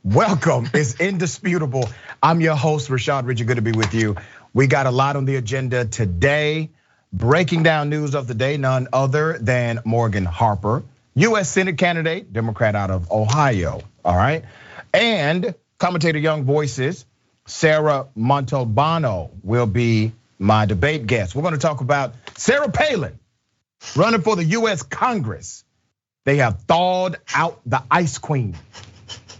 Welcome, it's Indisputable. I'm your host, Richey, good to be with you. We got a lot on the agenda today. Breaking down news of the day, none other than Morgan Harper, US Senate candidate, Democrat out of Ohio, all right? And commentator Young Voices, Sarah Montalbano will be my debate guest. We're gonna talk about Sarah Palin running for the US Congress. They have thawed out the ice queen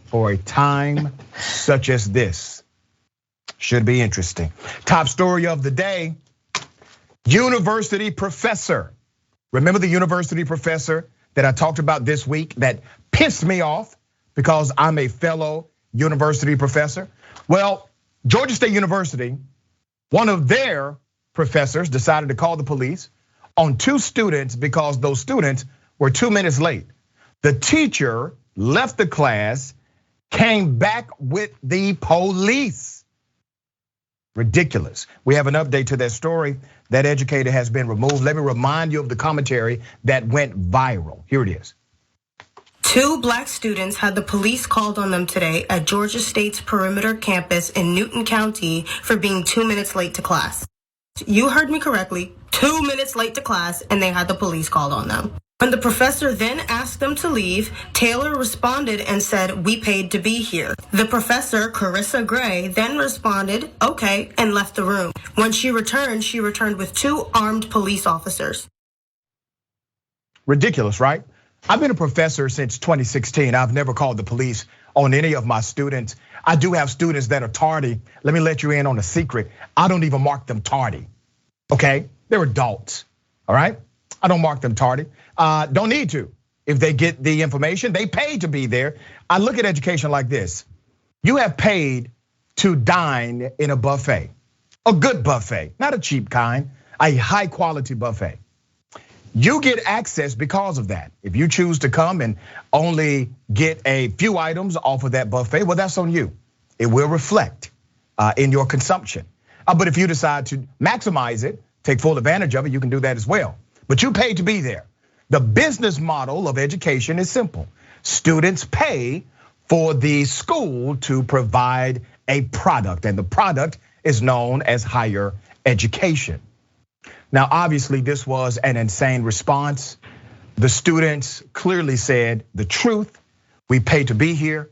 for a time such as this. Should be interesting. Top story of the day, university professor. Remember the university professor that I talked about this week that pissed me off because I'm a fellow university professor? Well, Georgia State University, one of their professors decided to call the police on 2 students because those students were 2 minutes late. The teacher left the class, came back with the police. Ridiculous. We have an update to that story. That educator has been removed. Let me remind you of the commentary that went viral. Here it is. 2 black students had the police called on them today at Georgia State's perimeter campus in Newton County for being 2 minutes late to class. You heard me correctly, 2 minutes late to class, and they had the police called on them. When the professor then asked them to leave, Taylor responded and said, "We paid to be here." The professor, Carissa Gray, then responded, "Okay," and left the room. When she returned with 2 armed police officers. Ridiculous, right? I've been a professor since 2016. I've never called the police on any of my students. I do have students that are tardy. Let me let you in on a secret. I don't even mark them tardy, okay? They're adults, all right? I don't mark them tardy. Don't need to. If they get the information, they paid to be there. I look at education like this. You have paid to dine in a buffet, a good buffet, not a cheap kind, a high quality buffet. You get access because of that. If you choose to come and only get a few items off of that buffet, well, that's on you. It will reflect in your consumption. But if you decide to maximize it, take full advantage of it, you can do that as well. But you pay to be there. The business model of education is simple. Students pay for the school to provide a product, and the product is known as higher education. Now, obviously, this was an insane response. The students clearly said the truth. We pay to be here.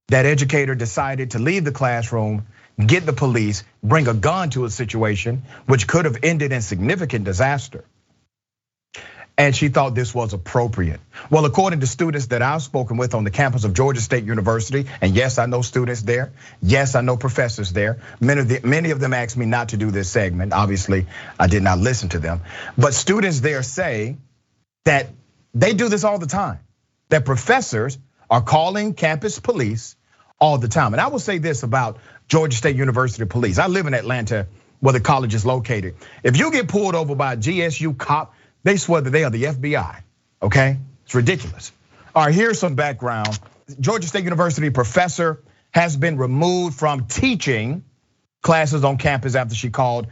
That educator decided to leave the classroom, get the police, bring a gun to a situation which could have ended in significant disaster. And she thought this was appropriate. Well, according to students that I've spoken with on the campus of Georgia State University, and yes, I know students there. Yes, I know professors there. Many of them asked me not to do this segment. Obviously, I did not listen to them. But students there say that they do this all the time. That professors are calling campus police all the time. And I will say this about Georgia State University police. I live in Atlanta where the college is located. If you get pulled over by a GSU cop, they swear that they are the FBI, okay? It's ridiculous. All right, here's some background. Georgia State University professor has been removed from teaching classes on campus after she called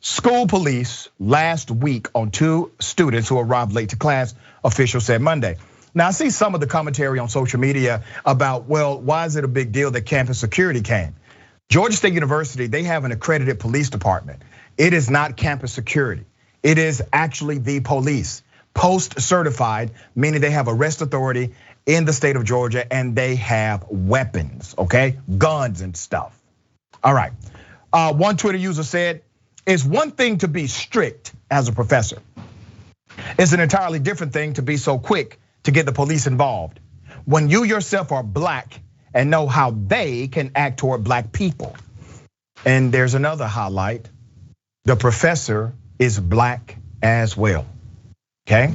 school police last week on 2 students who arrived late to class, officials said Monday. Now, I see some of the commentary on social media about, well, why is it a big deal that campus security came? Georgia State University, they have an accredited police department. It is not campus security. It is actually the police, post certified, meaning they have arrest authority in the state of Georgia and they have weapons, okay? Guns and stuff. All right, one Twitter user said, it's one thing to be strict as a professor. It's an entirely different thing to be so quick to get the police involved. When you yourself are black and know how they can act toward black people. And there's another highlight, the professor is black as well, okay?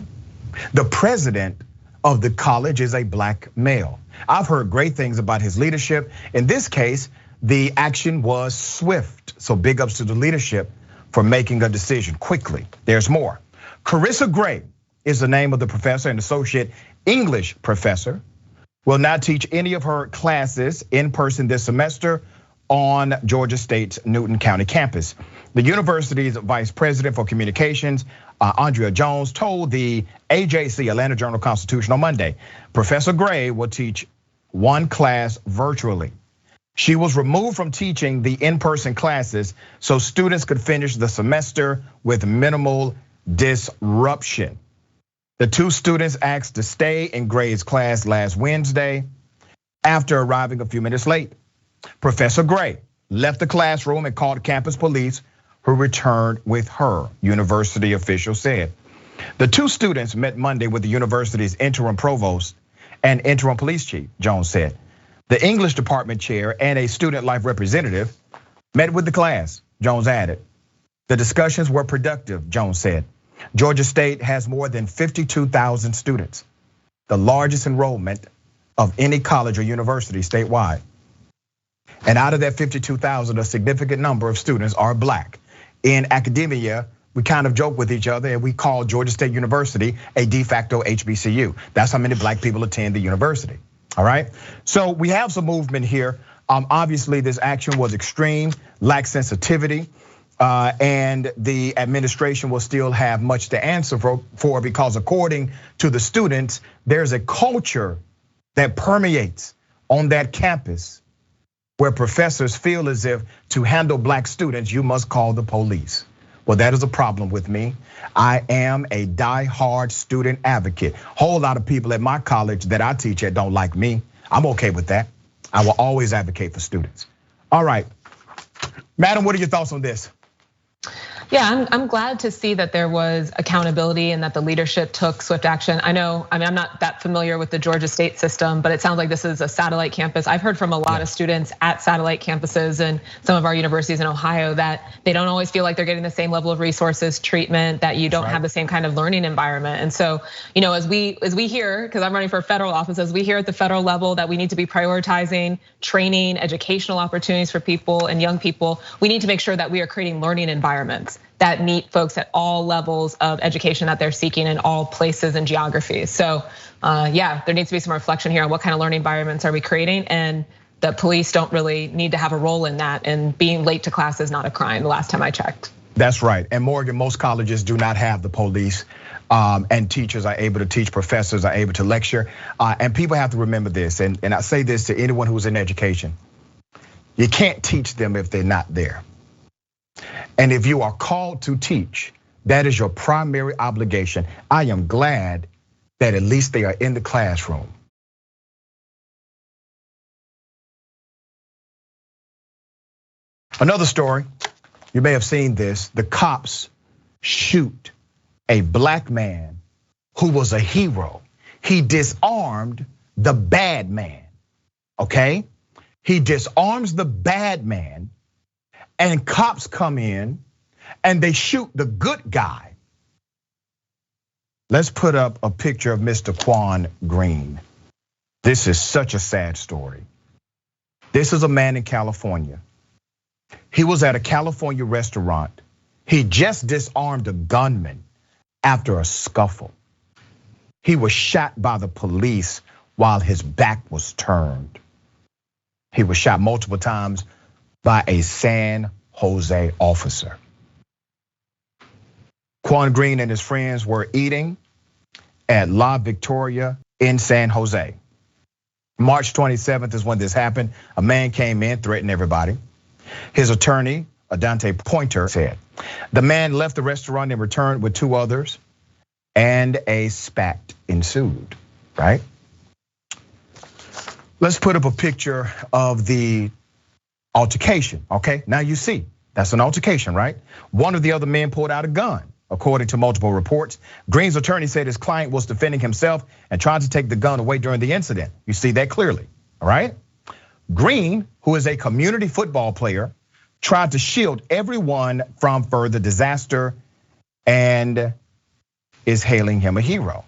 The president of the college is a black male. I've heard great things about his leadership. In this case, the action was swift. So big ups to the leadership for making a decision quickly. There's more. Carissa Gray is the name of the professor, an associate English professor, will not teach any of her classes in person this semester on Georgia State's Newton County campus. The university's vice president for communications, Andrea Jones, told the AJC, Atlanta Journal-Constitution, on Monday, Professor Gray will teach one class virtually. She was removed from teaching the in-person classes so students could finish the semester with minimal disruption. The two students asked to stay in Gray's class last Wednesday after arriving a few minutes late. Professor Gray left the classroom and called campus police, who returned with her, university officials said. The two students met Monday with the university's interim provost and interim police chief, Jones said. The English department chair and a student life representative met with the class, Jones added. The discussions were productive, Jones said. Georgia State has more than 52,000 students, the largest enrollment of any college or university statewide. And out of that 52,000, a significant number of students are Black. In academia, we kind of joke with each other and we call Georgia State University a de facto HBCU. That's how many Black people attend the university, all right? So we have some movement here. Obviously, this action was extreme, lacked sensitivity. And the administration will still have much to answer for because according to the students, there's a culture that permeates on that campus where professors feel as if to handle Black students, you must call the police. Well, that is a problem with me. I am a diehard student advocate. Whole lot of people at my college that I teach at don't like me. I'm okay with that. I will always advocate for students. All right, Madam, what are your thoughts on this? Yeah, I'm glad to see that there was accountability and that the leadership took swift action. I mean, I'm not that familiar with the Georgia State system, but it sounds like this is a satellite campus. I've heard from a lot of students at satellite campuses and some of our universities in Ohio that they don't always feel like they're getting the same level of resources, treatment, that you don't have the same kind of learning environment. And so, as we hear, because I'm running for federal office, as we hear at the federal level that we need to be prioritizing training, educational opportunities for people and young people, we need to make sure that we are creating learning environments that meet folks at all levels of education that they're seeking in all places and geographies. So yeah, there needs to be some reflection here on what kind of learning environments are we creating, and the police don't really need to have a role in that, and being late to class is not a crime the last time I checked. That's right, and Morgan, most colleges do not have the police, and teachers are able to teach, professors are able to lecture, and people have to remember this, and I say this to anyone who's in education, you can't teach them if they're not there. And if you are called to teach, that is your primary obligation. I am glad that at least they are in the classroom. Another story, you may have seen this. The cops shoot a Black man who was a hero. He disarmed the bad man, okay? He disarms the bad man, and cops come in and they shoot the good guy. Let's put up a picture of Mr. Quan Green. This is such a sad story. This is a man in California. He was at a California restaurant. He just disarmed a gunman after a scuffle. He was shot by the police while his back was turned. He was shot multiple times by a San Jose officer. Quan Green and his friends were eating at La Victoria in San Jose. March 27th is when this happened. A man came in, threatened everybody. His attorney, Adante Pointer, said the man left the restaurant and returned with two others, and a spat ensued, right? Let's put up a picture of the altercation, okay? Now you see, that's an altercation, right? One of the other men pulled out a gun, according to multiple reports. Green's attorney said his client was defending himself and tried to take the gun away during the incident. You see that clearly, all right? Green, who is a community football player, tried to shield everyone from further disaster and is hailing him a hero,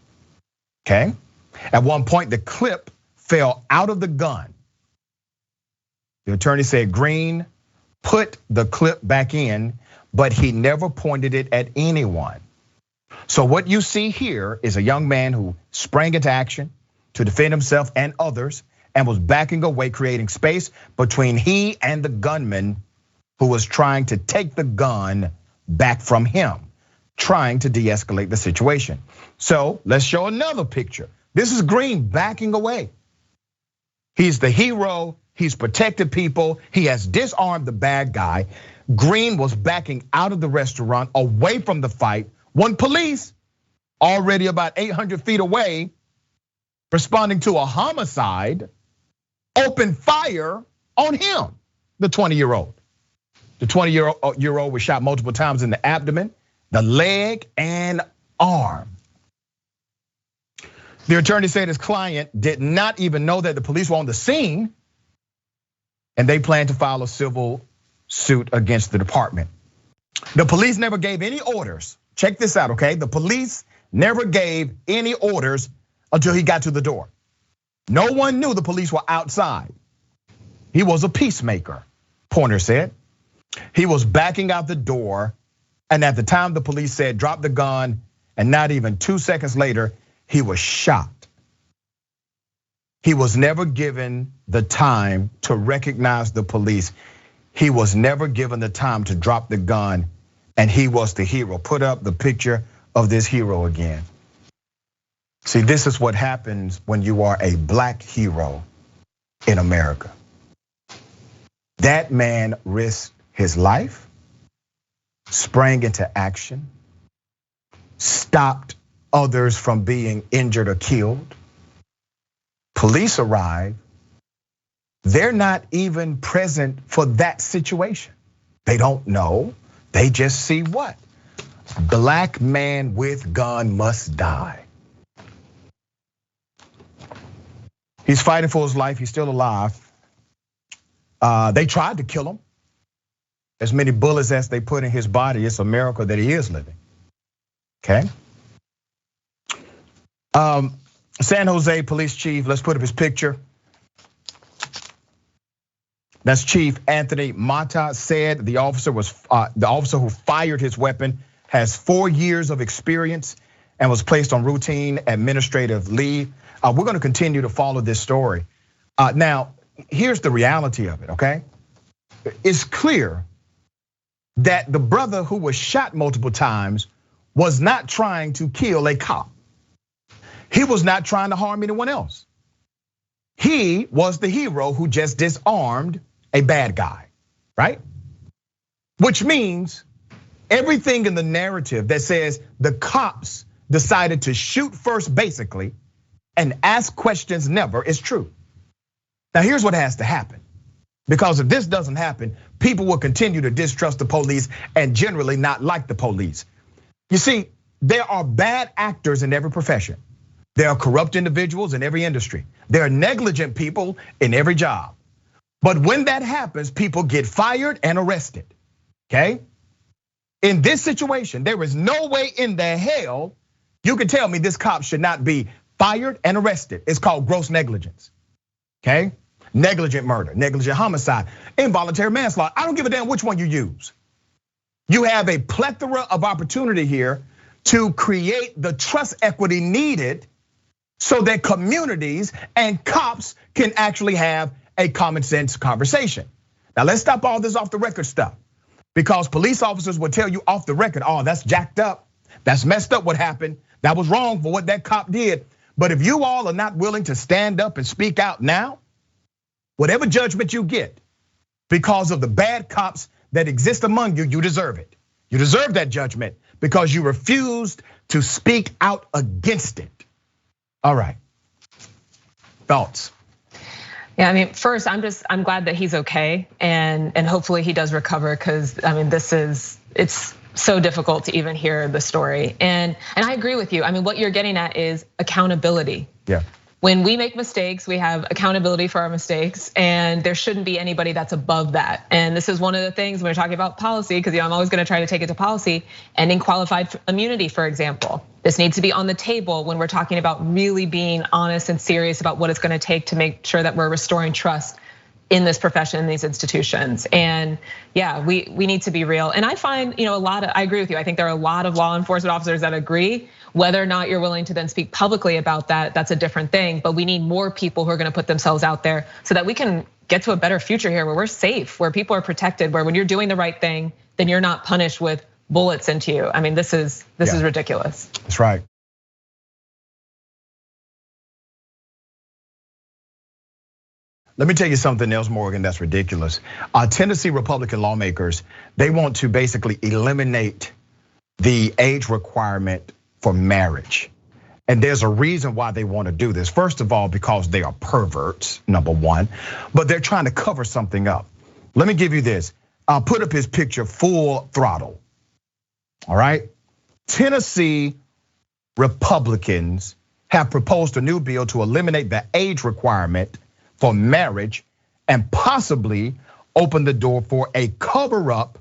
okay? At one point, the clip fell out of the gun. The attorney said Green put the clip back in, but he never pointed it at anyone. So what you see here is a young man who sprang into action to defend himself and others and was backing away, creating space between he and the gunman who was trying to take the gun back from him, trying to de-escalate the situation. So let's show another picture. This is Green backing away. He's the hero. He's protected people. He has disarmed the bad guy. Green was backing out of the restaurant away from the fight when police, already about 800 feet away, responding to a homicide, opened fire on him, the 20-year-old. The 20-year-old was shot multiple times in the abdomen, the leg, and arm. The attorney said his client did not even know that the police were on the scene, and they plan to file a civil suit against the department. The police never gave any orders. Check this out, okay? The police never gave any orders until he got to the door. No one knew the police were outside. He was a peacemaker, Pointer said. He was backing out the door, and at the time the police said, drop the gun, and not even 2 seconds later, he was shot. He was never given the time to recognize the police. He was never given the time to drop the gun, and he was the hero. Put up the picture of this hero again. See, this is what happens when you are a black hero in America. That man risked his life, sprang into action, stopped others from being injured or killed. Police arrive. They're not even present for that situation. They don't know. They just see what? Black man with gun must die. He's fighting for his life. He's still alive. They tried to kill him. As many bullets as they put in his body, it's a miracle that he is living. Okay. San Jose police chief, let's put up his picture. That's Chief Anthony Mata said the officer who fired his weapon has 4 years of experience and was placed on routine administrative leave. We're going to continue to follow this story. Now, here's the reality of it, okay? It's clear that the brother who was shot multiple times was not trying to kill a cop. He was not trying to harm anyone else. He was the hero who just disarmed a bad guy, right? Which means everything in the narrative that says the cops decided to shoot first basically and ask questions never is true. Now here's what has to happen. Because if this doesn't happen, people will continue to distrust the police and generally not like the police. You see, there are bad actors in every profession. There are corrupt individuals in every industry. There are negligent people in every job. But when that happens, people get fired and arrested, okay? In this situation, there is no way in the hell you can tell me this cop should not be fired and arrested. It's called gross negligence, okay? Negligent murder, negligent homicide, involuntary manslaughter. I don't give a damn which one you use. You have a plethora of opportunity here to create the trust equity needed so that communities and cops can actually have a common sense conversation. Now let's stop all this off the record stuff, because police officers will tell you off the record, oh, that's jacked up, that's messed up what happened, that was wrong for what that cop did. But if you all are not willing to stand up and speak out now, whatever judgment you get because of the bad cops that exist among you, you deserve it. You deserve that judgment because you refused to speak out against it. All right, thoughts? Yeah, I mean, first, I'm glad that he's okay, and hopefully he does recover, because I mean, it's so difficult to even hear the story. And I agree with you. I mean, what you're getting at is accountability. Yeah. When we make mistakes, we have accountability for our mistakes, and there shouldn't be anybody that's above that. And this is one of the things when we're talking about policy, because I'm always gonna try to take it to policy, ending qualified immunity, for example. This needs to be on the table when we're talking about really being honest and serious about what it's gonna take to make sure that we're restoring trust in this profession, in these institutions. And yeah, we need to be real. And I find, I agree with you. I think there are a lot of law enforcement officers that agree. Whether or not you're willing to then speak publicly about that, that's a different thing. But we need more people who are gonna put themselves out there so that we can get to a better future here where we're safe, where people are protected, where when you're doing the right thing, then you're not punished with bullets into you. I mean, this is ridiculous. That's right. Let me tell you something else, Morgan, that's ridiculous. Tennessee Republican lawmakers, they want to basically eliminate the age requirement for marriage. And there's a reason why they want to do this. First of all, because they are perverts, number one, but they're trying to cover something up. Let me give you this. I'll put up his picture full throttle. All right. Tennessee Republicans have proposed a new bill to eliminate the age requirement for marriage and possibly open the door for a cover-up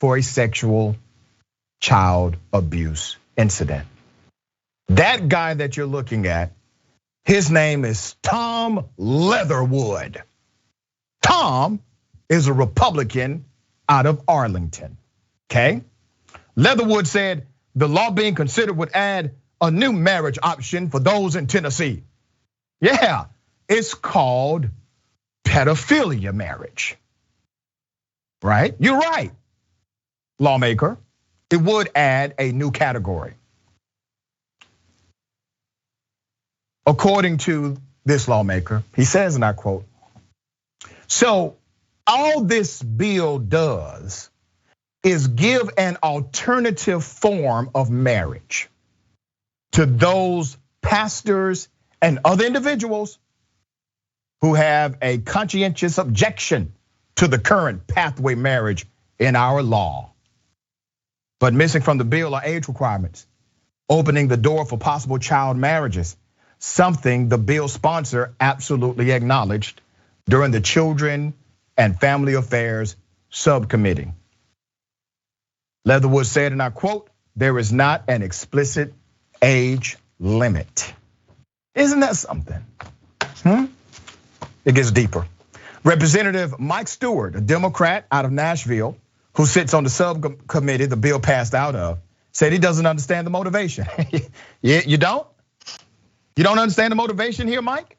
for a sexual child abuse incident. That guy that you're looking at, his name is Tom Leatherwood. Tom is a Republican out of Arlington, okay? Leatherwood said the law being considered would add a new marriage option for those in Tennessee. Yeah, it's called pedophilia marriage, right? You're right, lawmaker. It would add a new category. According to this lawmaker, he says, and I quote, so all this bill does is give an alternative form of marriage to those pastors and other individuals who have a conscientious objection to the current pathway marriage in our law. But missing from the bill are age requirements, opening the door for possible child marriages, something the bill sponsor absolutely acknowledged during the Children and Family Affairs Subcommittee. Leatherwood said, and I quote, there is not an explicit age limit. Isn't that something? It gets deeper. Representative Mike Stewart, a Democrat out of Nashville, who sits on the subcommittee the bill passed out of, said he doesn't understand the motivation. You don't? You don't understand the motivation here, Mike?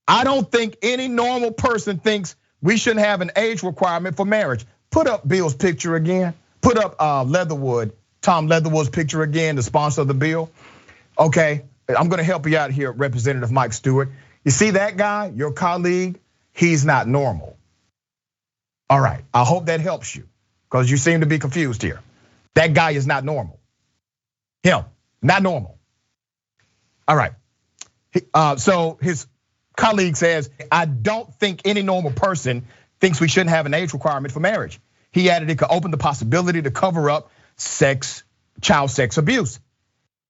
I don't think any normal person thinks we shouldn't have an age requirement for marriage. Put up Bill's picture again. Put up Leatherwood, Tom Leatherwood's picture again, the sponsor of the bill. Okay, I'm gonna help you out here, Representative Mike Stewart. You see that guy, your colleague, he's not normal. All right, I hope that helps you because you seem to be confused here. That guy is not normal. Him, not normal. All right, so his colleague says, I don't think any normal person thinks we shouldn't have an age requirement for marriage. He added it could open the possibility to cover up child sex abuse.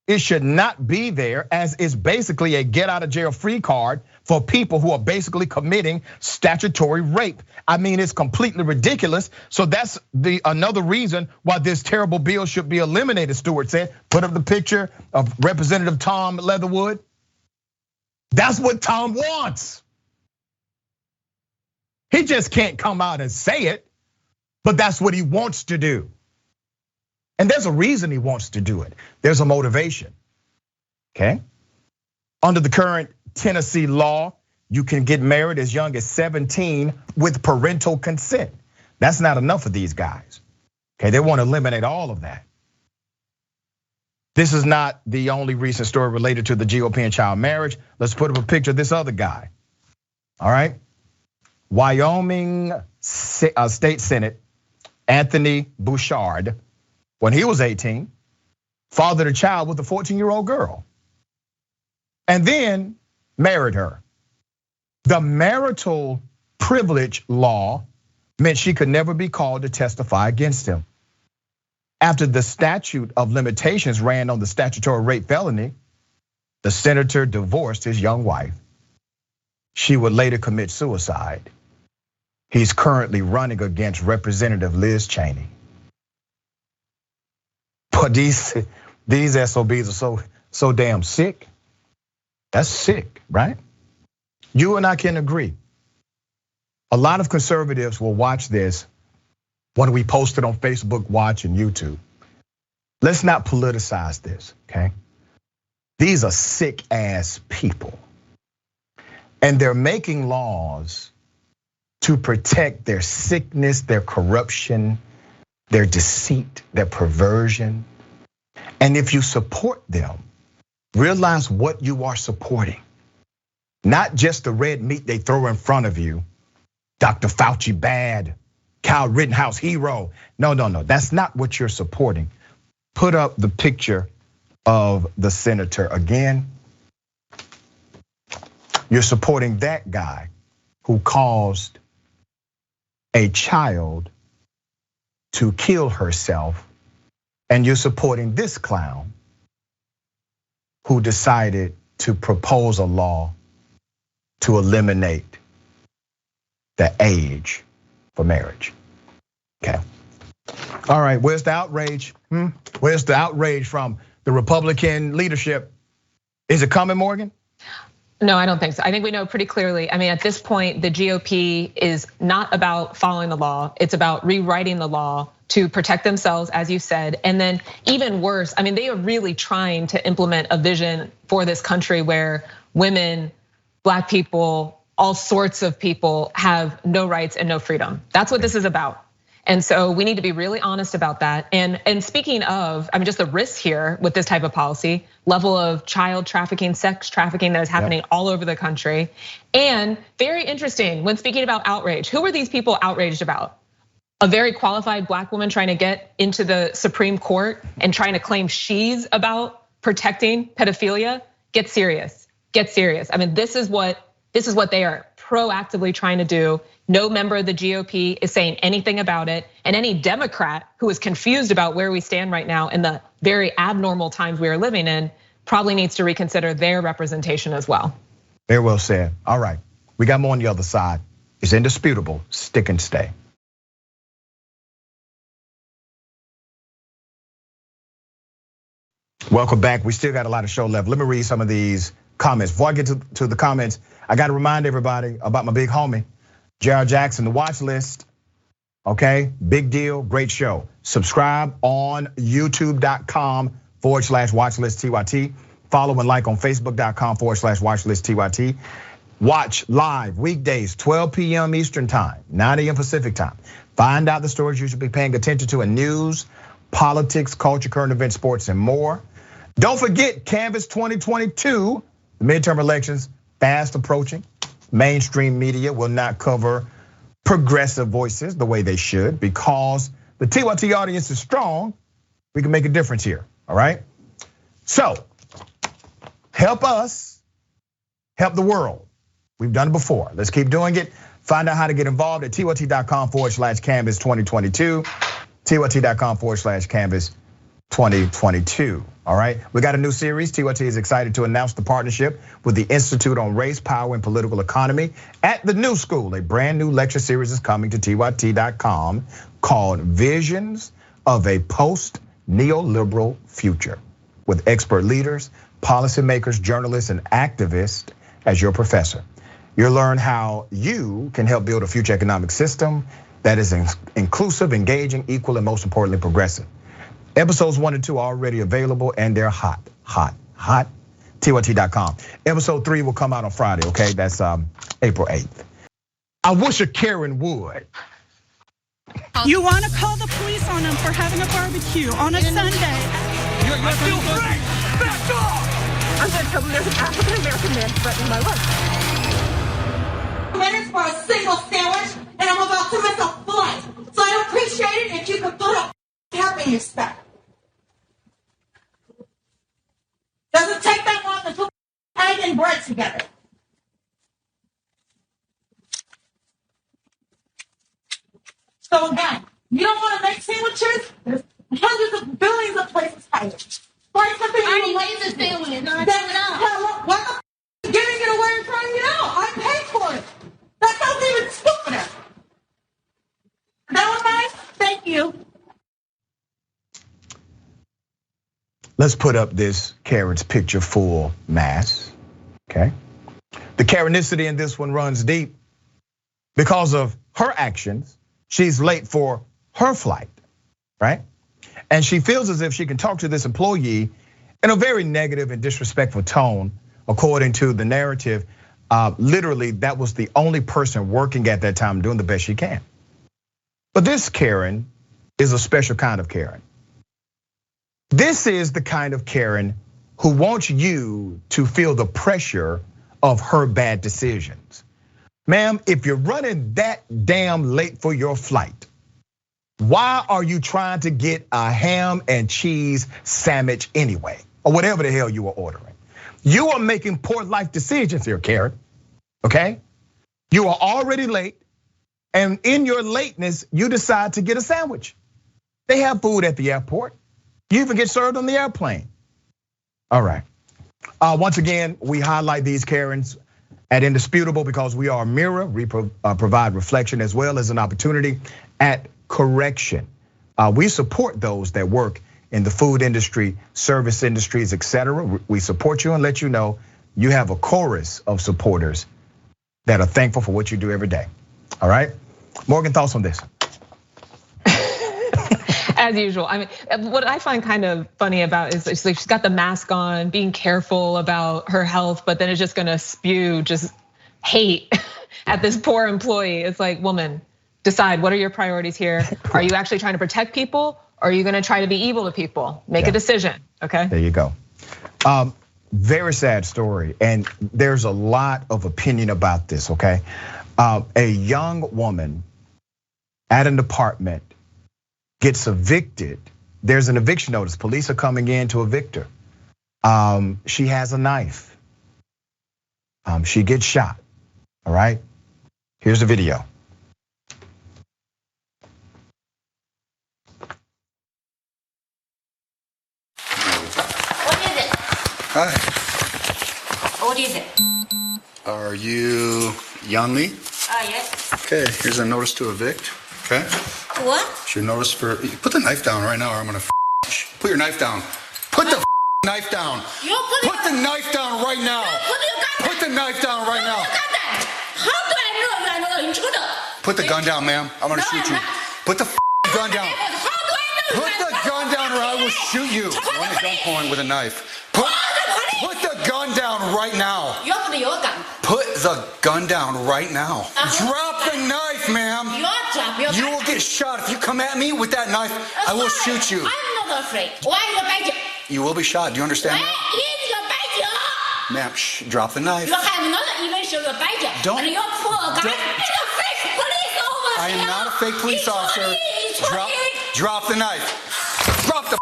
It should not be there as it's basically a get out of jail free card for people who are basically committing statutory rape. I mean, it's completely ridiculous. So that's another reason why this terrible bill should be eliminated, Stewart said. Put up the picture of Representative Tom Leatherwood. That's what Tom wants. He just can't come out and say it, but that's what he wants to do. And there's a reason he wants to do it. There's a motivation, okay? Under the current Tennessee law, you can get married as young as 17 with parental consent. That's not enough for these guys, okay? They want to eliminate all of that. This is not the only recent story related to the GOP and child marriage. Let's put up a picture of this other guy, all right? Wyoming State Senate, Anthony Bouchard, when he was 18, fathered a child with a 14-year-old girl, and then married her. The marital privilege law meant she could never be called to testify against him. After the statute of limitations ran on the statutory rape felony, the senator divorced his young wife. She would later commit suicide. He's currently running against Representative Liz Cheney. But these SOBs are so damn sick. That's sick, right? You and I can agree. A lot of conservatives will watch this when we post it on Facebook Watch and YouTube. Let's not politicize this, okay? These are sick ass people. And they're making laws to protect their sickness, their corruption, their deceit, their perversion. And if you support them, realize what you are supporting. Not just the red meat they throw in front of you. Dr. Fauci bad, Kyle Rittenhouse hero. No, that's not what you're supporting. Put up the picture of the senator again. You're supporting that guy who caused a child to kill herself, and you're supporting this clown who decided to propose a law to eliminate the age for marriage. Okay. All right, where's the outrage? Where's the outrage from the Republican leadership? Is it coming, Morgan? No, I don't think so. I think we know pretty clearly. I mean, at this point, the GOP is not about following the law. It's about rewriting the law to protect themselves, as you said. And then even worse, I mean, they are really trying to implement a vision for this country where women, Black people, all sorts of people have no rights and no freedom. That's what this is about. And so we need to be really honest about that. And speaking of, I mean, just the risks here with this type of policy, level of child trafficking, sex trafficking that is happening all over the country. And very interesting, when speaking about outrage, who are these people outraged about? A very qualified Black woman trying to get into the Supreme Court and trying to claim she's about protecting pedophilia? Get serious, get serious. I mean, this is what they are proactively trying to do. No member of the GOP is saying anything about it. And any Democrat who is confused about where we stand right now in the very abnormal times we are living in probably needs to reconsider their representation as well. Very well said. All right, we got more on the other side. It's indisputable, stick and stay. Welcome back. We still got a lot of show left. Let me read some of these comments. Before I get to the comments, I got to remind everybody about my big homie, J.R. Jackson, the watch list. Okay, big deal, great show. Subscribe on youtube.com/watchlisttYT. Follow and like on facebook.com/watchlisttYT. Watch live weekdays, 12 p.m. Eastern time, 9 a.m. Pacific time. Find out the stories you should be paying attention to in news, politics, culture, current events, sports, and more. Don't forget Canvas 2022, the midterm elections fast approaching. Mainstream media will not cover progressive voices the way they should because the TYT audience is strong. We can make a difference here, all right? So, help us, help the world. We've done it before. Let's keep doing it. Find out how to get involved at TYT.com/Canvas 2022. TYT.com/Canvas 2022. All right, we got a new series. TYT is excited to announce the partnership with the Institute on Race, Power, and Political Economy at the New School. A brand new lecture series is coming to TYT.com called Visions of a Post-Neoliberal Future, with expert leaders, policymakers, journalists, and activists as your professor. You'll learn how you can help build a future economic system that is inclusive, engaging, equal, and most importantly, progressive. Episodes 1 and 2 are already available and they're hot. TYT.com. Episode 3 will come out on Friday, okay? That's April 8th. I wish a Karen would. You wanna call the police on them for having a barbecue on a Sunday. I feel free! Back off! I'm gonna tell them there's an African-American man threatening my life. Minutes for a single sandwich, and I'm about to miss a flight. So I'd appreciate it if you could put a cap in your spec. Does it take that long to put egg and bread together? So again, you don't want to make sandwiches? There's hundreds of billions of places higher. Find something you like to do. What the is giving it away and trying it out? I paid for it. That sounds even stupider. That was nice. Thank you. Let's put up this Karen's picture full mass, okay? The Karenicity in this one runs deep. Because of her actions, she's late for her flight, right? And she feels as if she can talk to this employee in a very negative and disrespectful tone, according to the narrative. Literally, that was the only person working at that time doing the best she can. But this Karen is a special kind of Karen. This is the kind of Karen who wants you to feel the pressure of her bad decisions. Ma'am, if you're running that damn late for your flight, why are you trying to get a ham and cheese sandwich anyway? Or whatever the hell you were ordering. You are making poor life decisions here, Karen, okay? You are already late, and in your lateness, you decide to get a sandwich. They have food at the airport. You even get served on the airplane. All right. Once again, we highlight these Karens at Indisputable because we are a mirror. We provide reflection as well as an opportunity at correction. We support those that work in the food industry, service industries, etc. We support you and let you know you have a chorus of supporters that are thankful for what you do every day. All right, Morgan, thoughts on this? As usual, I mean, what I find kind of funny about is like she's got the mask on, being careful about her health, but then it's just gonna spew just hate at this poor employee. It's like, woman, decide what are your priorities here? Are you actually trying to protect people? Or are you gonna try to be evil to people? Make a decision, okay? There you go. Very sad story, and there's a lot of opinion about this, okay? A young woman at an apartment gets evicted. There's an eviction notice. Police are coming in to evict her. She has a knife. She gets shot, all right? Here's the video. Hi. What is it? Are you Yan Lee? Yes. Okay, here's a notice to evict. Okay. What? It's your notice for. Put the knife down right now, or I'm gonna. Put your knife down. Put the knife down. Put the knife down right now. Put the knife down right now. How do I know you are an intruder? Put the gun down, ma'am. I'm gonna shoot you. Put the gun down. How do I know? Put the gun down, or I will shoot you. You're on a gun point with a knife. Put the gun down right now. Put the gun down right now. Drop the knife, ma'am. You will get shot if you come at me with that knife. I will shoot you. I'm not afraid. Why you bite? You will be shot. Do you understand that? Ma'am, drop the knife. You have not even shown your bite. Don't. And your poor guy is a fake police officer. I am not a fake police officer. Drop the knife. Drop the.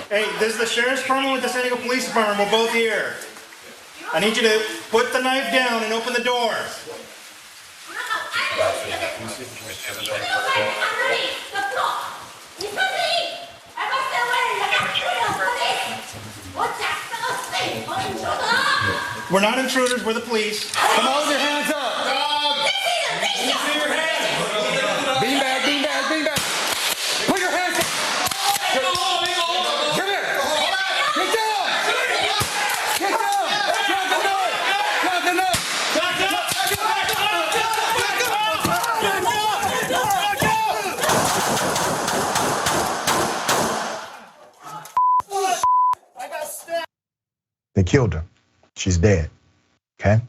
Hey, this is the Sheriff's Department with the San Diego Police Department. We're both here. I need you to put the knife down and open the door. We're not intruders, we're the police. Come on with your hands up. Beanbag, beanbag, beanbag. Put your hands up. Come here. Get down. Get down. Drop the knife. Drop the knife. They killed her. She's dead, okay?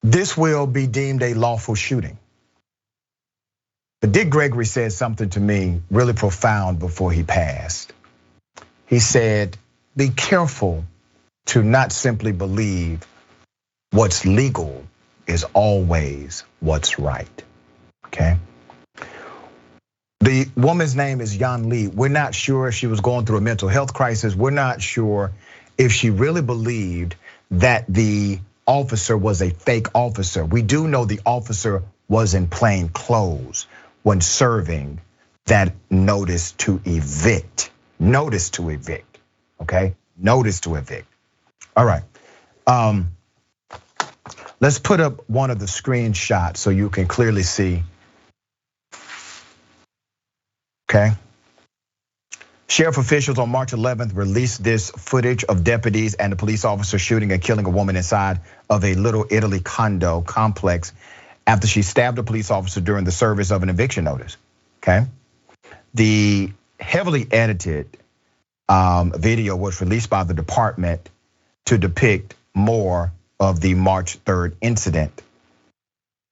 This will be deemed a lawful shooting. But Dick Gregory said something to me really profound before he passed. He said, be careful to not simply believe what's legal is always what's right, okay? The woman's name is Yan Lee. We're not sure if she was going through a mental health crisis. We're not sure if she really believed that the officer was a fake officer. We do know the officer was in plain clothes when serving that notice to evict. Notice to evict, okay? Notice to evict. All right, let's put up one of the screenshots so you can clearly see. Okay. Sheriff officials on March 11th released this footage of deputies and a police officer shooting and killing a woman inside of a Little Italy condo complex after she stabbed a police officer during the service of an eviction notice, okay? The heavily edited video was released by the department to depict more of the March 3rd incident.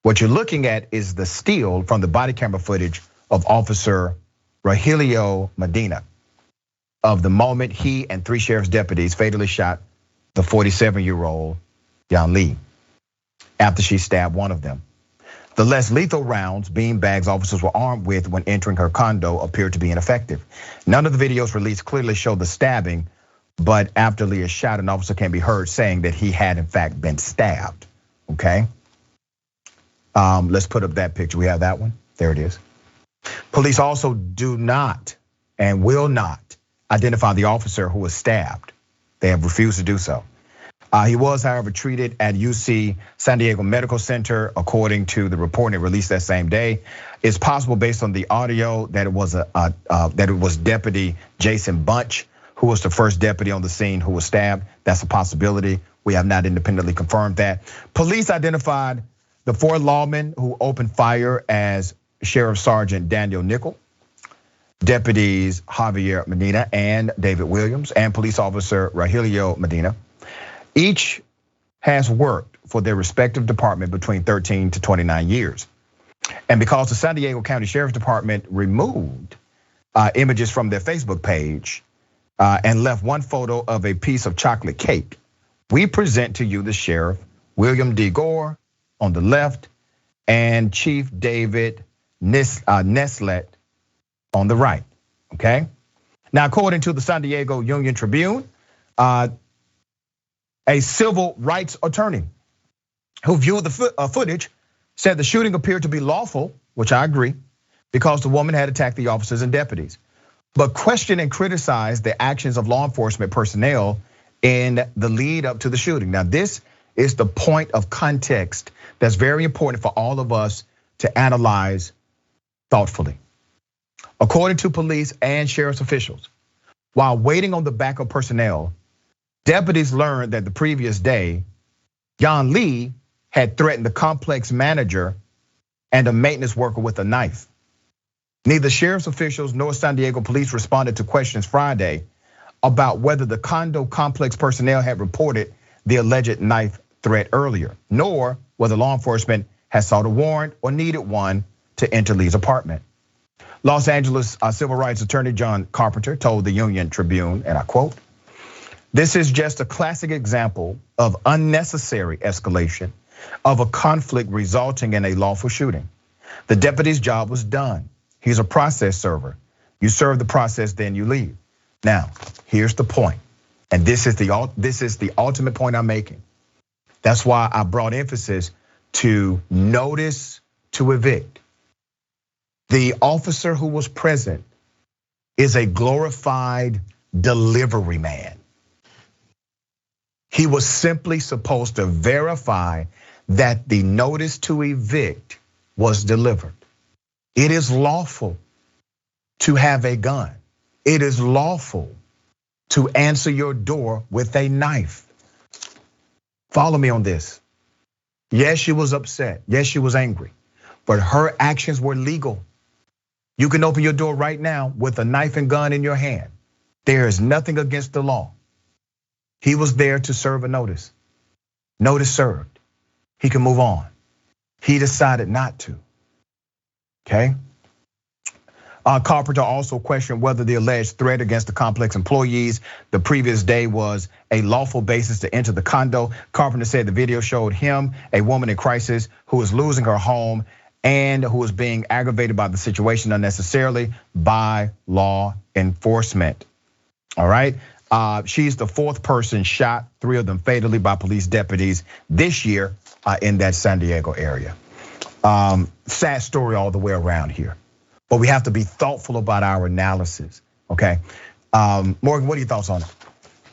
What you're looking at is the still from the body camera footage of Officer Rogelio Medina of the moment he and 3 sheriff's deputies fatally shot the 47-year-old Yan Lee after she stabbed one of them. The less lethal rounds, beanbags officers were armed with when entering her condo, appeared to be ineffective. None of the videos released clearly show the stabbing, but after Lee is shot, an officer can be heard saying that he had in fact been stabbed, okay? Let's put up that picture, we have that one, there it is. Police also do not and will not identify the officer who was stabbed. They have refused to do so. He was, however, treated at UC San Diego Medical Center, according to the reporting released that same day. It's possible, based on the audio, that it was Deputy Jason Bunch, who was the first deputy on the scene who was stabbed. That's a possibility. We have not independently confirmed that. Police identified the 4 lawmen who opened fire as Sheriff Sergeant Daniel Nickel, deputies Javier Medina and David Williams, and police officer Rahilio Medina. Each has worked for their respective department between 13 to 29 years. And because the San Diego County Sheriff's Department removed images from their Facebook page and left one photo of a piece of chocolate cake, we present to you the Sheriff William D. Gore on the left and Chief David Neslet on the right, okay? Now, according to the San Diego Union Tribune, a civil rights attorney who viewed the footage said the shooting appeared to be lawful, which I agree, because the woman had attacked the officers and deputies, but questioned and criticized the actions of law enforcement personnel in the lead up to the shooting. Now, this is the point of context that's very important for all of us to analyze thoughtfully. According to police and sheriff's officials, while waiting on the backup personnel, deputies learned that the previous day, Yan Lee had threatened the complex manager and a maintenance worker with a knife. Neither sheriff's officials nor San Diego police responded to questions Friday about whether the condo complex personnel had reported the alleged knife threat earlier, nor whether law enforcement had sought a warrant or needed one to enter Lee's apartment. Los Angeles civil rights attorney John Carpenter told the Union Tribune, and I quote, "This is just a classic example of unnecessary escalation of a conflict resulting in a lawful shooting. The deputy's job was done. He's a process server. You serve the process, then you leave." Now, here's the point, and this is the ultimate point I'm making. That's why I brought emphasis to notice to evict. The officer who was present is a glorified delivery man. He was simply supposed to verify that the notice to evict was delivered. It is lawful to have a gun. It is lawful to answer your door with a knife. Follow me on this. Yes, she was upset. Yes, she was angry, but her actions were legal. You can open your door right now with a knife and gun in your hand. There is nothing against the law. He was there to serve a notice. Notice served. He can move on. He decided not to, okay? Carpenter also questioned whether the alleged threat against the complex employees the previous day was a lawful basis to enter the condo. Carpenter said the video showed him, a woman in crisis who was losing her home and who was being aggravated by the situation unnecessarily by law enforcement. All right, she's the 4th person shot, 3 of them fatally by police deputies this year in that San Diego area. Sad story all the way around here, but we have to be thoughtful about our analysis, okay? Morgan, what are your thoughts on it?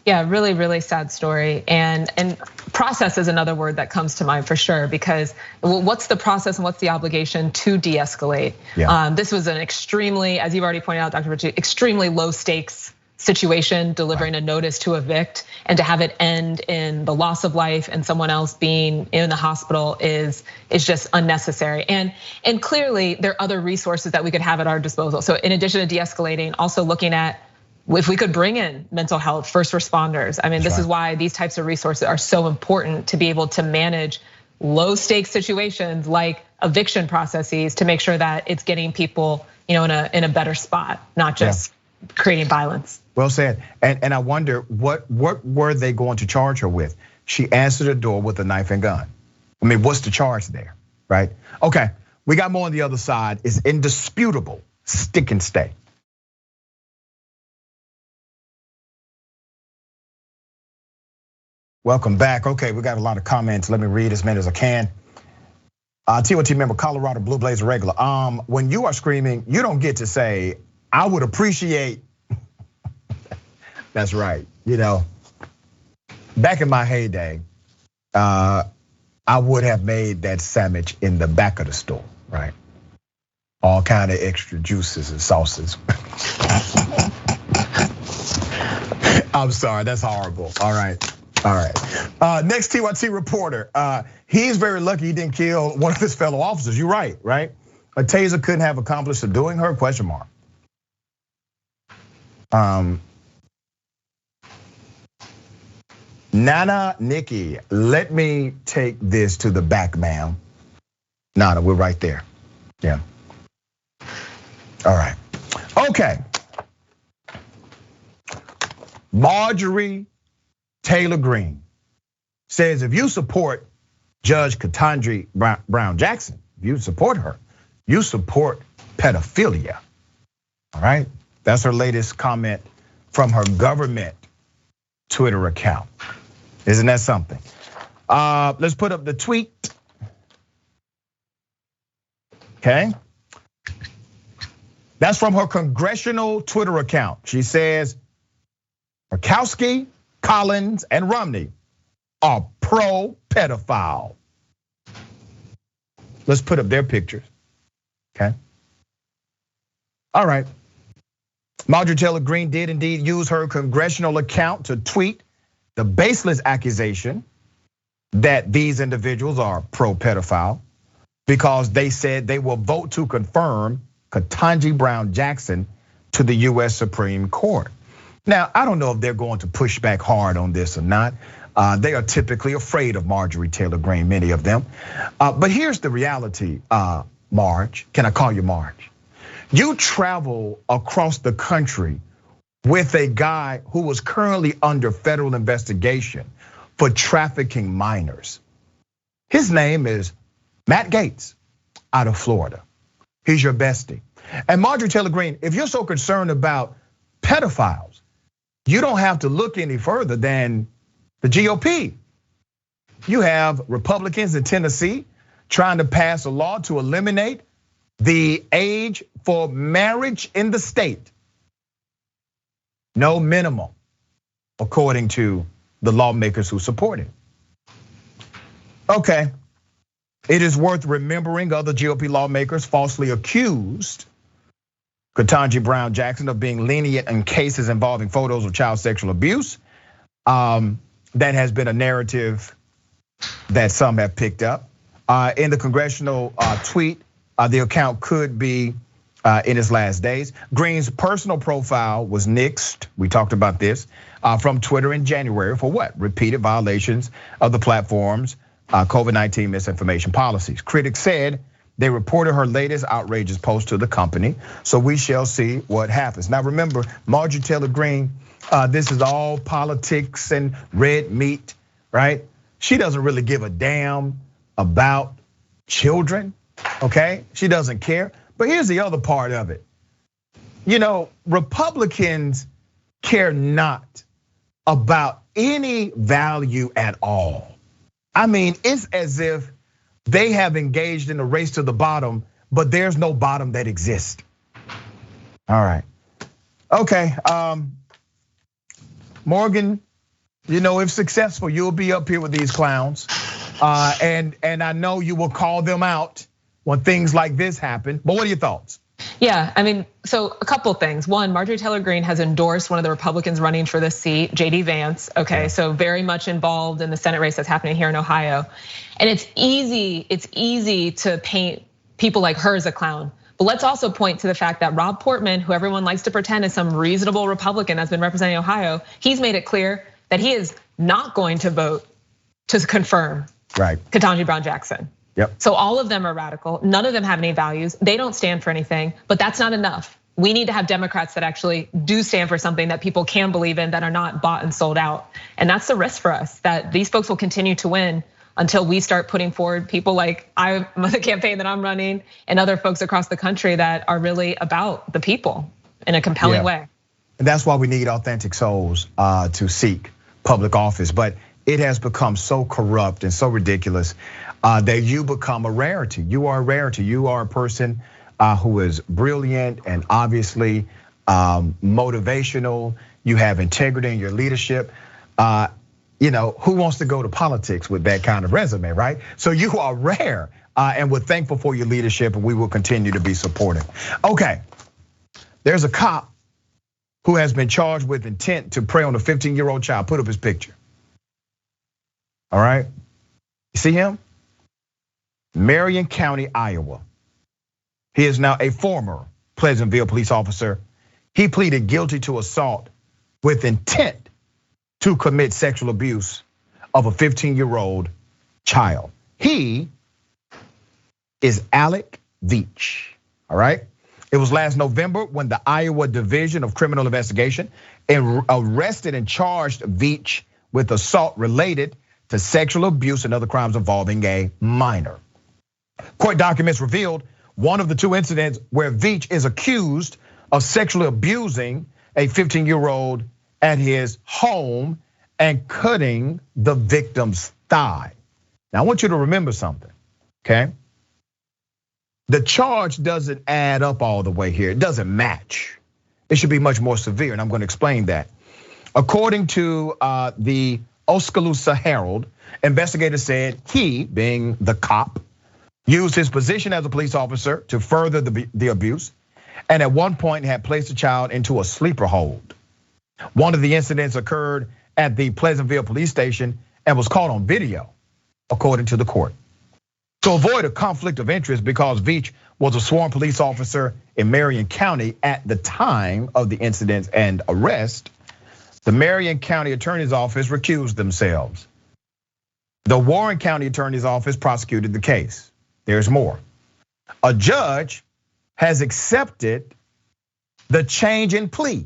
Yeah, really, really sad story. And process is another word that comes to mind for sure, because what's the process and what's the obligation to de-escalate? Yeah. This was an extremely, as you've already pointed out, Dr. Richey, extremely low stakes situation, delivering a notice to evict, and to have it end in the loss of life and someone else being in the hospital is just unnecessary. And clearly there are other resources that we could have at our disposal. So in addition to de-escalating, also looking at if we could bring in mental health, first responders. I mean, this is why these types of resources are so important, to be able to manage low stakes situations like eviction processes, to make sure that it's getting people in a better spot, not just creating violence. Well said. And I wonder what were they going to charge her with? She answered the door with a knife and gun. I mean, what's the charge there, right? Okay, we got more on the other side. It's indisputable. Stick and stay. Welcome back. Okay, we got a lot of comments. Let me read as many as I can. TOT member, Colorado Blue Blazer regular. When you are screaming, you don't get to say, I would appreciate. That's right. You know, back in my heyday, I would have made that sandwich in the back of the store, right? All kind of extra juices and sauces. I'm sorry, that's horrible. All right. Next TYT reporter. He's very lucky he didn't kill one of his fellow officers. You're right, right? A taser couldn't have accomplished subduing her, question mark. Nana Nikki, let me take this to the back, ma'am. Nana, we're right there. Yeah. All right. Okay. Marjorie Taylor Greene says if you support Judge Ketanji Brown Jackson, if you support her, you support pedophilia. All right. That's her latest comment from her government Twitter account. Isn't that something? Let's put up the tweet. Okay. That's from her congressional Twitter account. She says, Murkowski, Collins, and Romney are pro-pedophile. Let's put up their pictures. Okay. All right. Marjorie Taylor Greene did indeed use her congressional account to tweet the baseless accusation that these individuals are pro-pedophile because they said they will vote to confirm Ketanji Brown Jackson to the US Supreme Court. Now, I don't know if they're going to push back hard on this or not. They are typically afraid of Marjorie Taylor Greene, many of them. But here's the reality, Marge. Can I call you Marge? You travel across the country with a guy who was currently under federal investigation for trafficking minors. His name is Matt Gaetz out of Florida. He's your bestie. And Marjorie Taylor Greene, if you're so concerned about pedophiles, you don't have to look any further than the GOP. You have Republicans in Tennessee trying to pass a law to eliminate the age for marriage in the state. No minimum, according to the lawmakers who support it. Okay, it is worth remembering other GOP lawmakers falsely accused Ketanji Brown Jackson of being lenient in cases involving photos of child sexual abuse. That has been a narrative that some have picked up. In the congressional tweet, the account could be in his last days. Greene's personal profile was nixed, we talked about this, from Twitter in January for what? Repeated violations of the platform's COVID-19 misinformation policies. Critics said they reported her latest outrageous post to the company, so we shall see what happens. Now remember, Marjorie Taylor Greene, this is all politics and red meat, right? She doesn't really give a damn about children, okay? She doesn't care. But here's the other part of it. You know, Republicans care not about any value at all. I mean, it's as if they have engaged in a race to the bottom, but there's no bottom that exists. All right. Okay, Morgan, you know, if successful, you'll be up here with these clowns. And I know you will call them out when things like this happen. But what are your thoughts? Yeah, I mean, so a couple things. One, Marjorie Taylor Greene has endorsed one of the Republicans running for this seat, JD Vance. Okay, so very much involved in the Senate race that's happening here in Ohio. And it's easy to paint people like her as a clown. But let's also point to the fact that Rob Portman, who everyone likes to pretend is some reasonable Republican that's been representing Ohio, he's made it clear that he is not going to vote to confirm Ketanji Brown Jackson. Yep. So all of them are radical. None of them have any values. They don't stand for anything, but that's not enough. We need to have Democrats that actually do stand for something that people can believe in, that are not bought and sold out. And that's the risk for us, that these folks will continue to win until we start putting forward people like the campaign that I'm running and other folks across the country that are really about the people in a compelling way. And that's why we need authentic souls to seek public office. But it has become so corrupt and so ridiculous that you become a rarity. You are a rarity. You are a person who is brilliant and obviously motivational. You have integrity in your leadership. Who wants to go to politics with that kind of resume, right? So you are rare, and we're thankful for your leadership, and we will continue to be supportive. Okay, there's a cop who has been charged with intent to prey on a 15-year-old child. Put up his picture. All right, you see him? Marion County, Iowa. He is now a former Pleasantville police officer. He pleaded guilty to assault with intent to commit sexual abuse of a 15-year-old child. He is Alec Veach, all right? It was last November when the Iowa Division of Criminal Investigation arrested and charged Veach with assault related to sexual abuse and other crimes involving a minor. Court documents revealed one of the two incidents where Veach is accused of sexually abusing a 15-year-old at his home and cutting the victim's thigh. Now, I want you to remember something, okay? The charge doesn't add up all the way here. It doesn't match. It should be much more severe, and I'm going to explain that. According to the Oskaloosa Herald, investigators said he, being the cop, used his position as a police officer to further the abuse, and at one point had placed the child into a sleeper hold. One of the incidents occurred at the Pleasantville police station and was caught on video, according to the court. To avoid a conflict of interest, because Veach was a sworn police officer in Marion County at the time of the incident and arrest, the Marion County Attorney's Office recused themselves. The Warren County Attorney's Office prosecuted the case. There's more. A judge has accepted the change in plea,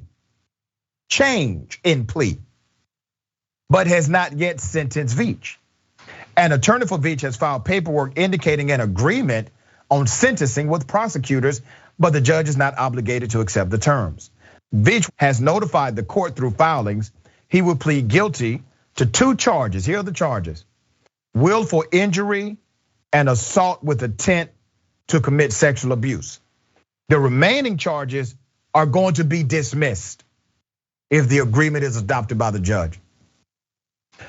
but has not yet sentenced Veach. An attorney for Veach has filed paperwork indicating an agreement on sentencing with prosecutors, but the judge is not obligated to accept the terms. Veach has notified the court through filings he will plead guilty to 2 charges. Here are the charges: willful injury and assault with intent to commit sexual abuse. The remaining charges are going to be dismissed if the agreement is adopted by the judge.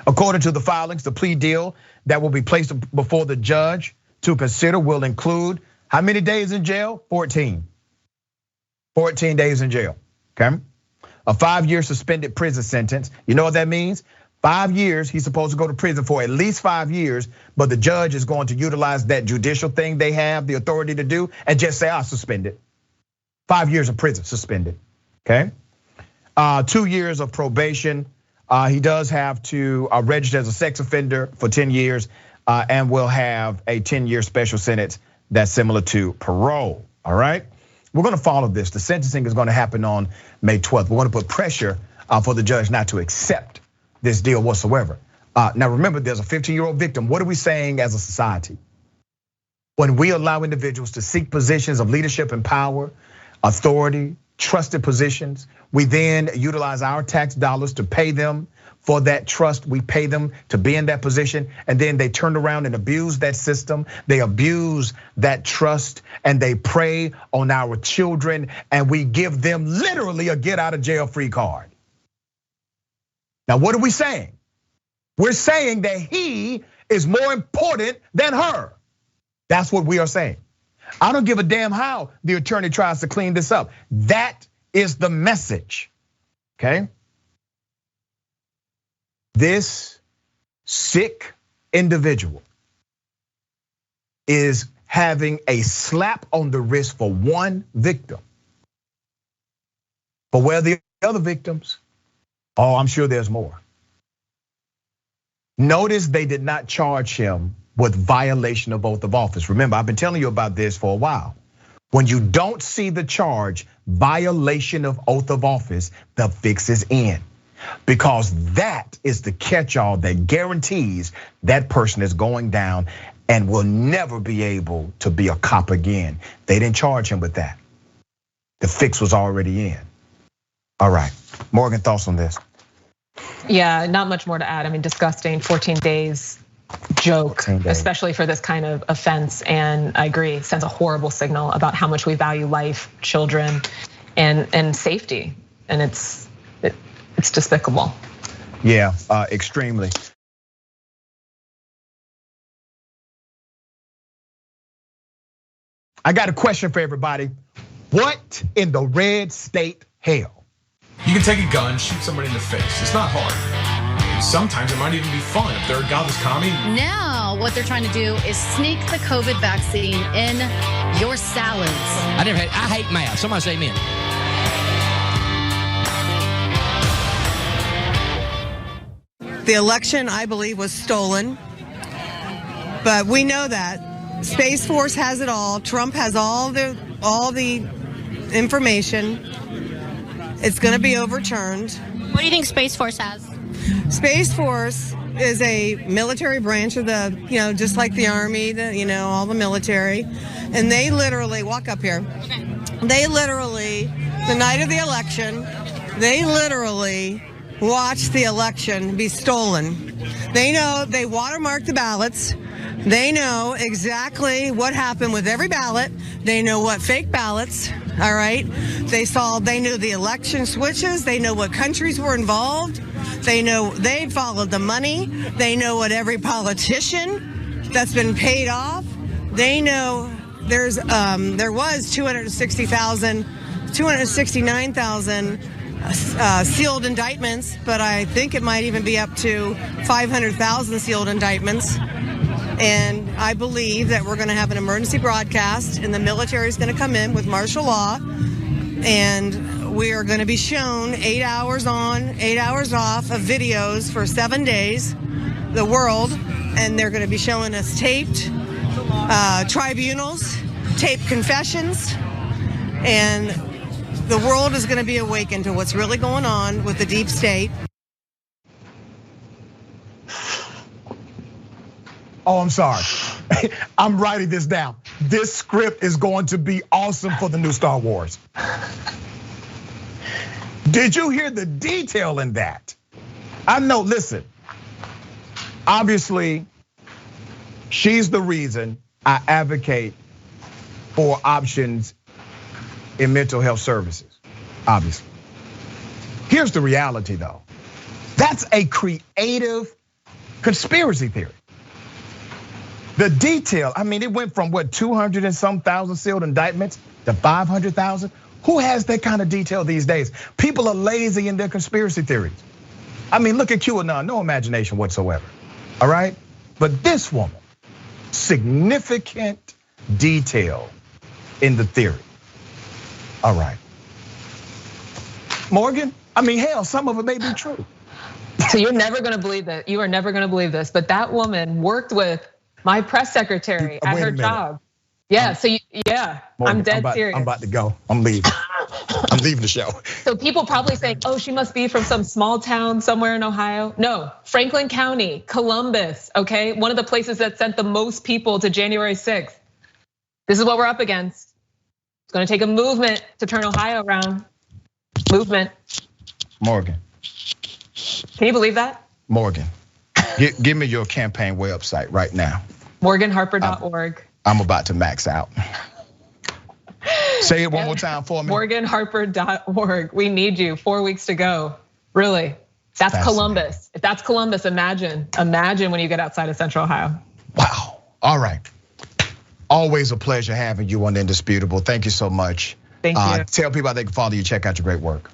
According to the filings, the plea deal that will be placed before the judge to consider will include how many days in jail? 14. 14 days in jail, okay? A 5-year suspended prison sentence. You know what that means? 5 years, he's supposed to go to prison for at least 5 years, but the judge is going to utilize that judicial thing they have the authority to do and just say, I'll suspend it. 5 years of prison suspended, okay? 2 years of probation. He does have to register as a sex offender for 10 years and will have a 10-year special sentence that's similar to parole, all right? We're gonna follow this. The sentencing is gonna happen on May 12th. We're gonna put pressure for the judge not to accept this deal whatsoever. Now remember, there's a 15-year-old victim. What are we saying as a society? When we allow individuals to seek positions of leadership and power, authority, trusted positions, we then utilize our tax dollars to pay them for that trust. We pay them to be in that position, and then they turn around and abuse that system. They abuse that trust, and they prey on our children, and we give them literally a get out of jail free card. Now, what are we saying? We're saying that he is more important than her. That's what we are saying. I don't give a damn how the attorney tries to clean this up. That is the message, okay? This sick individual is having a slap on the wrist for one victim. But where are the other victims? Oh, I'm sure there's more. Notice they did not charge him with violation of oath of office. Remember, I've been telling you about this for a while. When you don't see the charge, violation of oath of office, the fix is in. Because that is the catch-all that guarantees that person is going down and will never be able to be a cop again. They didn't charge him with that. The fix was already in. All right, Morgan, thoughts on this? Yeah, not much more to add. I mean, disgusting, 14 days joke, especially for this kind of offense. And I agree, sends a horrible signal about how much we value life, children, and safety. And it's despicable. Yeah, extremely. I got a question for everybody. What in the red state hell? You can take a gun, shoot somebody in the face. It's not hard. Sometimes it might even be fun if they're a godless commie. Now, what they're trying to do is sneak the COVID vaccine in your salads. I hate math. Somebody say amen. The election, I believe, was stolen. But we know that. Space Force has it all. Trump has all the information. It's going to be overturned. What do you think Space Force has? Space Force is a military branch of the, just like the Army, all the military. And they literally, walk up here. They literally, the night of the election, they literally watched the election be stolen. They know, they watermarked the ballots. They know exactly what happened with every ballot. They know what fake ballots, all right? They knew the election switches. They know what countries were involved. They know they followed the money. They know what every politician that's been paid off. They know there was 269,000 sealed indictments, but I think it might even be up to 500,000 sealed indictments. And I believe that we're going to have an emergency broadcast and the military is going to come in with martial law. And we are going to be shown 8 hours on, 8 hours off of videos for 7 days, the world. And they're going to be showing us taped tribunals, taped confessions. And the world is going to be awakened to what's really going on with the deep state. Oh, I'm sorry. I'm writing this down. This script is going to be awesome for the new Star Wars. Did you hear the detail in that? I know, listen, obviously, she's the reason I advocate for options in mental health services, obviously. Here's the reality though. That's a creative conspiracy theory. The detail, I mean, it went from what, 200 and some thousand sealed indictments to 500,000? Who has that kind of detail these days? People are lazy in their conspiracy theories. I mean, look at QAnon, no imagination whatsoever, all right? But this woman, significant detail in the theory. All right. Morgan, I mean, hell, some of it may be true. So you're never gonna believe that. You are never gonna believe this, but that woman worked with my press secretary at her job. Yeah, yeah, Morgan, I'm dead serious. I'm about to go, I'm leaving. I'm leaving the show. So people probably say, oh, she must be from some small town somewhere in Ohio. No, Franklin County, Columbus, okay? One of the places that sent the most people to January 6th. This is what we're up against. It's gonna take a movement to turn Ohio around. Movement. Morgan. Can you believe that? Morgan, give me your campaign website right now. MorganHarper.org. I'm about to max out. Say it one more time for me. MorganHarper.org. We need you, 4 weeks to go. Really, that's Columbus. If that's Columbus, imagine when you get outside of Central Ohio. Wow, all right. Always a pleasure having you on Indisputable. Thank you so much. Thank you. Tell people how they can follow you, check out your great work.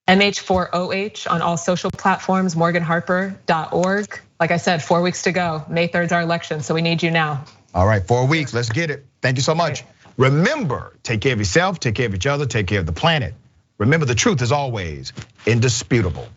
MH4OH on all social platforms, MorganHarper.org. Like I said, 4 weeks to go. May 3rd is our election, so we need you now. All right, 4 weeks, let's get it. Thank you so much. Remember, take care of yourself, take care of each other, take care of the planet. Remember, the truth is always indisputable.